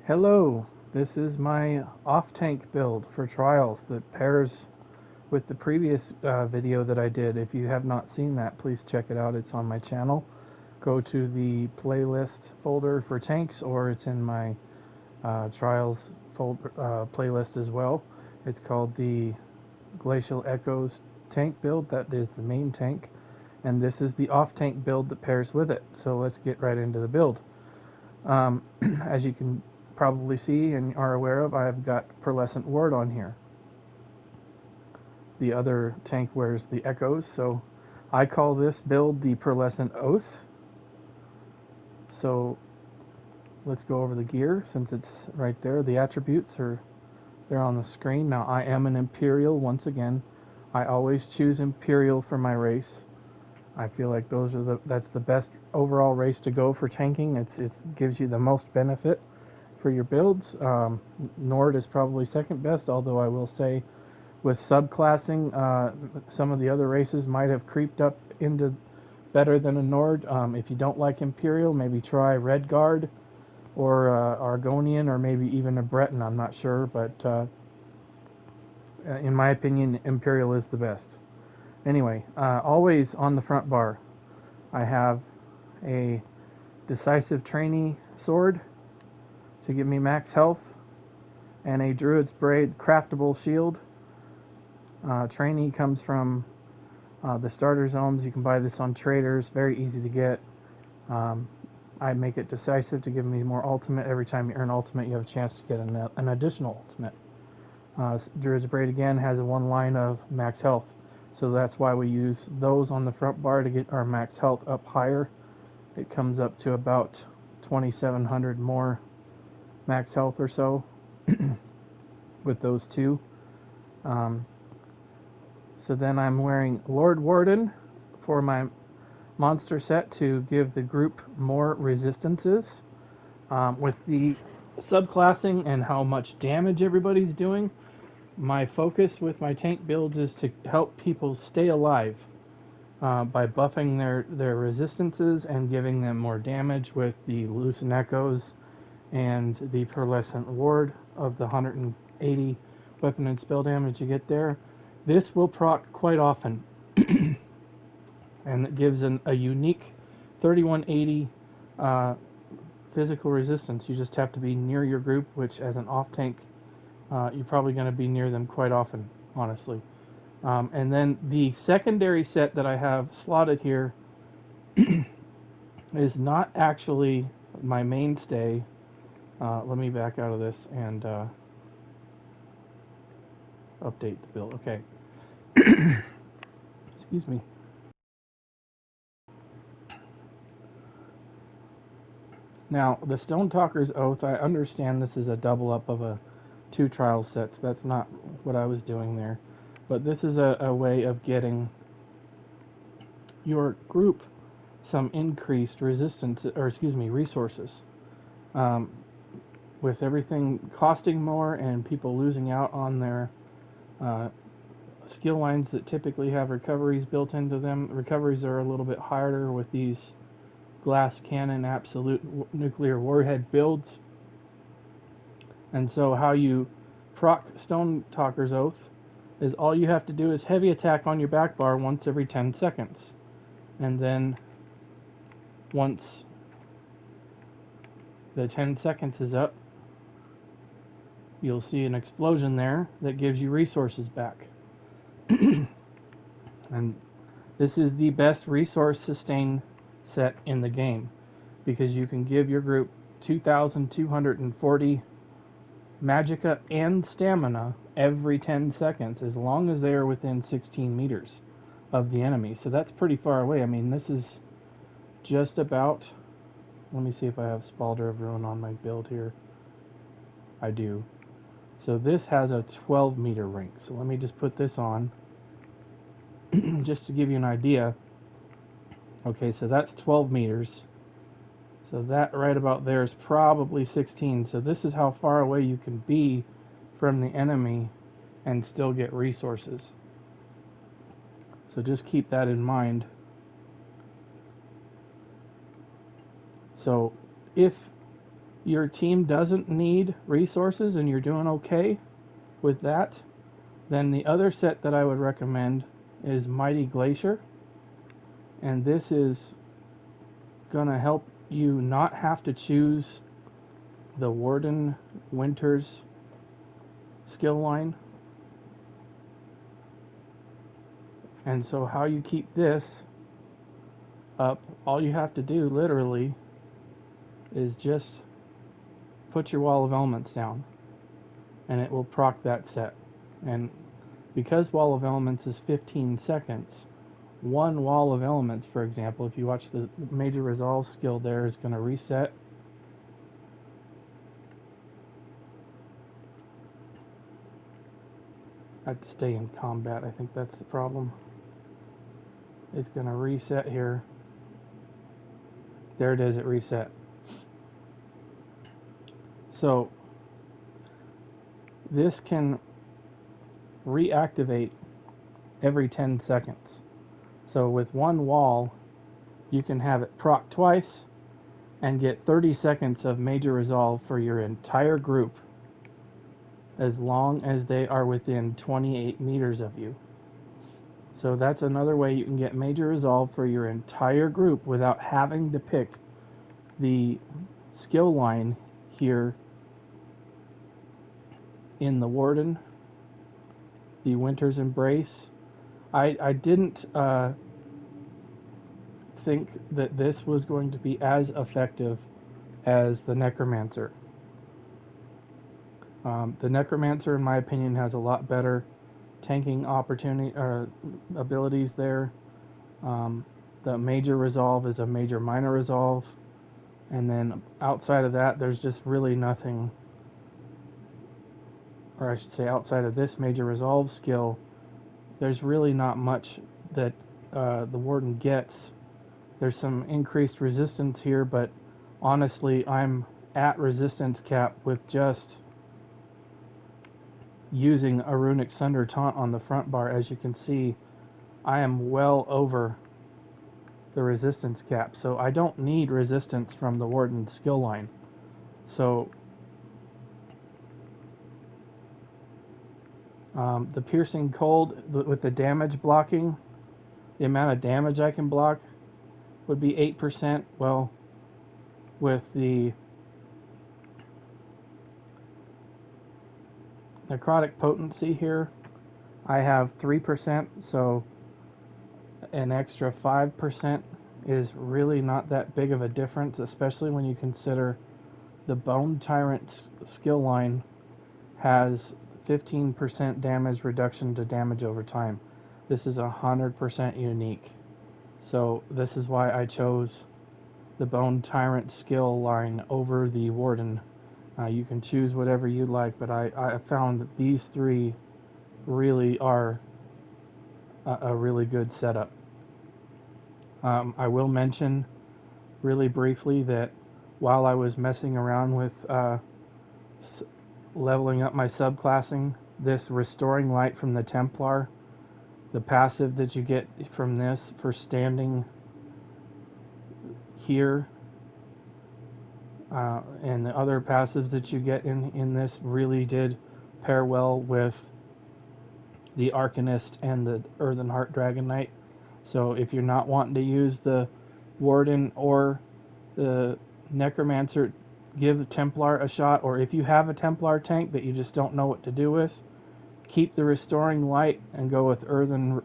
Hello, this is my off-tank build for Trials that pairs with the previous video that I did. If you have not seen that, please check it out. It's on my channel. Go to the playlist folder for tanks, or it's in my Trials playlist as well. It's called the Glacial Echoes tank build. That is the main tank, and this is the off-tank build that pairs with it. So let's get right into the build. As you can probably see and are aware of, I've got Pearlescent Ward on here. The other tank wears the Echoes, so I call this build the Pearlescent Oath. So let's go over the gear since it's right there. The attributes are there on the screen. Now I am an Imperial once again. I always choose Imperial for my race. I feel like that's the best overall race to go for tanking. It gives you the most benefit for your builds. Nord is probably second best, although I will say with subclassing, some of the other races might have creeped up into better than a Nord. If you don't like Imperial, maybe try Redguard or Argonian, or maybe even a Breton. I'm not sure, but in my opinion, Imperial is the best. Anyway, always on the front bar, I have a Decisive Trainee sword to give me max health, and a Druid's Braid craftable shield. Trainee comes from the starter zones. You can buy this on traders, very easy to get. I make it decisive to give me more ultimate. Every time you earn ultimate, you have a chance to get an additional ultimate. Druid's Braid again has one line of max health, so that's why we use those on the front bar to get our max health up higher. It comes up to about 2,700 more max health or so with those two. So then I'm wearing Lord Warden for my monster set to give the group more resistances. With the subclassing and how much damage everybody's doing, my focus with my tank builds is to help people stay alive by buffing their resistances and giving them more damage with the Loosen Echoes and the Pearlescent Ward of the 180 weapon and spell damage you get there. This will proc quite often, and it gives a unique 3180 physical resistance. You just have to be near your group, which as an off-tank, you're probably going to be near them quite often, honestly. And then the secondary set that I have slotted here is not actually my mainstay. Let me back out of this and update the build. Okay. Excuse me. Now, the Stonetalker's Oath, I understand this is a double up of a 2 trial sets. That's not what I was doing there. But this is a way of getting your group some increased resistance, or excuse me, resources. With everything costing more and people losing out on their skill lines that typically have recoveries built into them, recoveries are a little bit harder with these glass cannon absolute nuclear warhead builds. And so how you proc Stonetalker's Oath is all you have to do is heavy attack on your back bar once every 10 seconds. And then once the 10 seconds is up, you'll see an explosion there that gives you resources back. And this is the best resource sustain set in the game, because you can give your group 2,240 magicka and stamina every 10 seconds as long as they are within 16 meters of the enemy. So that's pretty far away. I mean, this is just about, let me see if I have Spalder of Ruin on my build here. I do. So this has a 12 meter range. So let me just put this on just to give you an idea. Okay, so that's 12 meters. So that right about there is probably 16. So this is how far away you can be from the enemy and still get resources. So just keep that in mind. So if your team doesn't need resources and you're doing okay with that, then the other set that I would recommend is Mighty Glacier. And this is going to help you not have to choose the Warden Winters skill line. And so how you keep this up, all you have to do literally is just put your Wall of Elements down and it will proc that set. And because Wall of Elements is 15 seconds, one Wall of Elements, for example, if you watch the Major Resolve skill there, is going to reset. I have to stay in combat, I think that's the problem. It's going to reset here. There it is, it reset. So this can reactivate every 10 seconds. So with one wall, you can have it proc twice and get 30 seconds of Major Resolve for your entire group, as long as they are within 28 meters of you. So that's another way you can get Major Resolve for your entire group without having to pick the skill line here in the Warden, the Winter's Embrace. I didn't think that this was going to be as effective as the Necromancer. The Necromancer, in my opinion, has a lot better tanking opportunity abilities there. The Major Resolve is a Major Minor Resolve, and then outside of that, there's just really nothing, or I should say, outside of this Major Resolve skill, there's really not much that the Warden gets. There's some increased resistance here, but honestly, I'm at resistance cap with just using a Runic Sunder Taunt on the front bar. As you can see, I am well over the resistance cap, so I don't need resistance from the Warden skill line. So the Piercing Cold with the damage blocking, the amount of damage I can block would be 8%. Well, with the Necrotic Potency here, I have 3%, so an extra 5% is really not that big of a difference, especially when you consider the Bone Tyrant skill line has 15% damage reduction to damage over time. This is 100% unique. So this is why I chose the Bone Tyrant skill line over the Warden. You can choose whatever you like, but I found that these three really are a really good setup. I will mention really briefly that while I was messing around with leveling up my subclassing, this Restoring Light from the Templar, the passive that you get from this for standing here, and the other passives that you get in this really did pair well with the Arcanist and the Earthen Heart Dragonknight. So if you're not wanting to use the Warden or the Necromancer, give Templar a shot. Or if you have a Templar tank that you just don't know what to do with, keep the Restoring Light and go with Earthen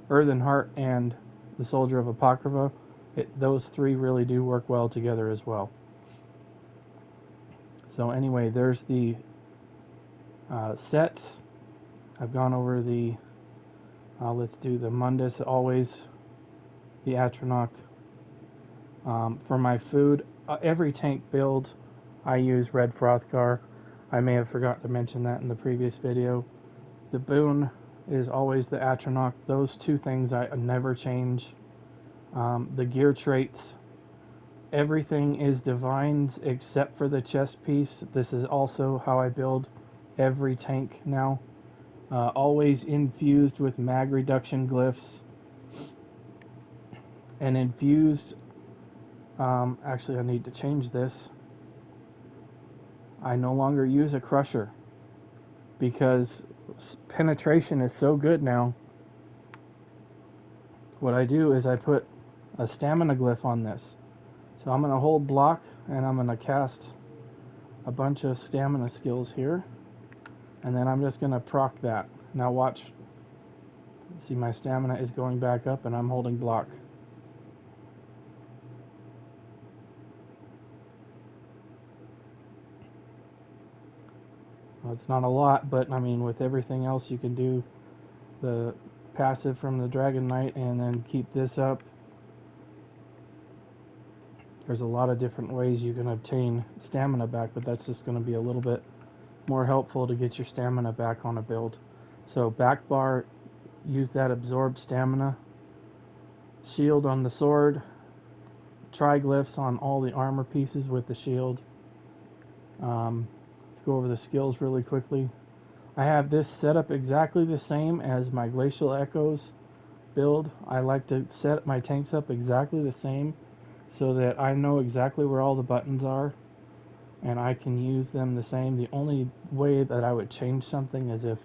Heart and the Soldier of Apocrypha. Those three really do work well together as well. So anyway, there's the sets. I've gone over the, let's do the Mundus, always the Atronach. For my food, every tank build, I use red Frothgar. I may have forgot to mention that in the previous video. The boon is always the Atronach. Those two things I never change. The gear traits, everything is divines except for the chest piece. This is also how I build every tank now. Always infused with mag reduction glyphs. And infused, actually I need to change this. I no longer use a crusher because penetration is so good now. What I do is I put a stamina glyph on this. So I'm going to hold block and I'm going to cast a bunch of stamina skills here. And then I'm just going to proc that. Now watch. See, my stamina is going back up and I'm holding block. Well, it's not a lot, but I mean, with everything else you can do, the passive from the Dragonknight, and then keep this up. There's a lot of different ways you can obtain stamina back, but that's just going to be a little bit more helpful to get your stamina back on a build. So back bar, use that absorb stamina. Shield on the sword. Triglyphs on all the armor pieces with the shield. Let's go over the skills really quickly. I have this set up exactly the same as my Glacial Echoes build. I like to set my tanks up exactly the same so that I know exactly where all the buttons are and I can use them the same. The only way that I would change something is if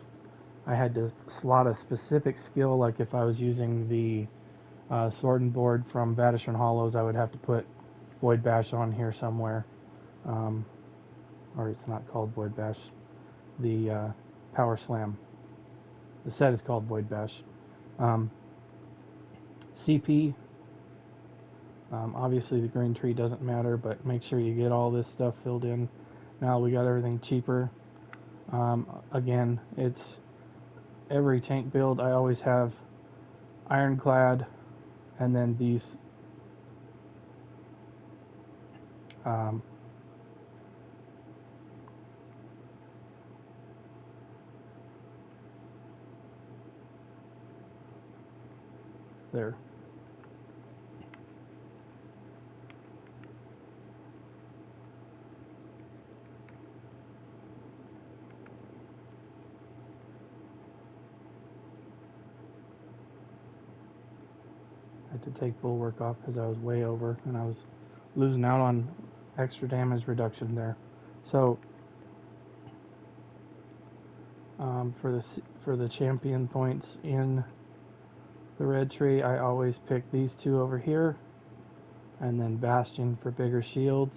I had to slot a specific skill, like if I was using the Sword and Board from Bastion Hollows, I would have to put Void Bash on here somewhere. Or it's not called Void Bash. The Power Slam. The set is called Void Bash. CP, obviously the green tree doesn't matter, but make sure you get all this stuff filled in. Now we got everything cheaper. Again, it's every tank build I always have Ironclad, and then these there. I had to take Bulwark off because I was way over and I was losing out on extra damage reduction there. So for the champion points in the red tree, I always pick these two over here, and then Bastion for bigger shields,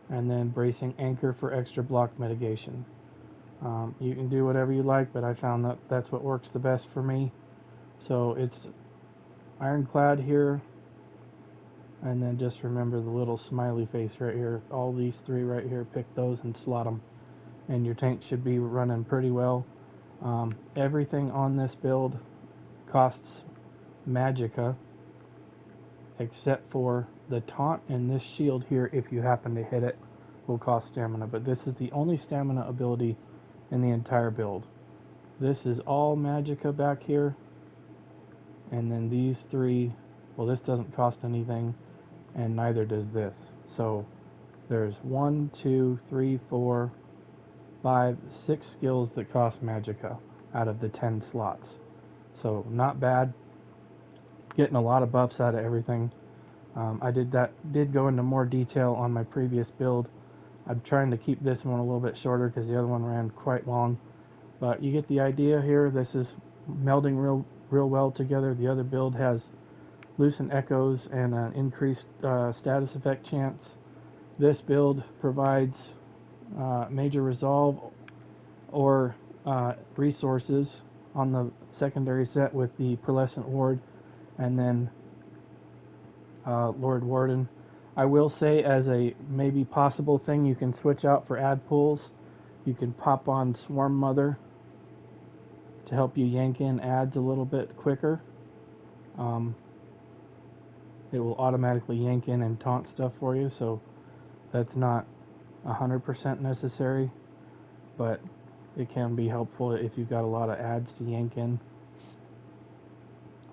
and then Bracing Anchor for extra block mitigation. You can do whatever you like, but I found that that's what works the best for me. So it's Ironclad here, and then just remember the little smiley face right here. All these three right here, pick those and slot them, and your tank should be running pretty well. Everything on this build costs magicka, except for the taunt and this shield here. If you happen to hit it, will cost stamina, but this is the only stamina ability in the entire build. This is all magicka back here, and then these three, well, this doesn't cost anything, and neither does this. So there's 1, 2, 3, 4, 5, 6 skills that cost magicka out of the 10 slots. So not bad. Getting a lot of buffs out of everything. I did go into more detail on my previous build. I'm trying to keep this one a little bit shorter because the other one ran quite long. But you get the idea here. This is melding real well together. The other build has Lucent Echoes and an increased status effect chance. This build provides major resolve or resources on the secondary set with the Pearlescent Ward, and then Lord Warden. I will say, as a maybe possible thing you can switch out for ad pools, you can pop on Swarm Mother to help you yank in ads a little bit quicker. It will automatically yank in and taunt stuff for you, so that's not 100% necessary, but it can be helpful if you've got a lot of ads to yank in.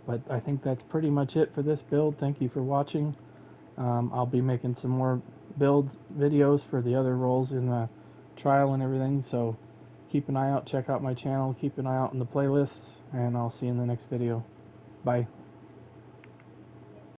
But I think that's pretty much it for this build. Thank you for watching. I'll be making some more videos for the other roles in the trial and everything, so keep an eye out, check out my channel, keep an eye out on the playlists, and I'll see you in the next video. Bye.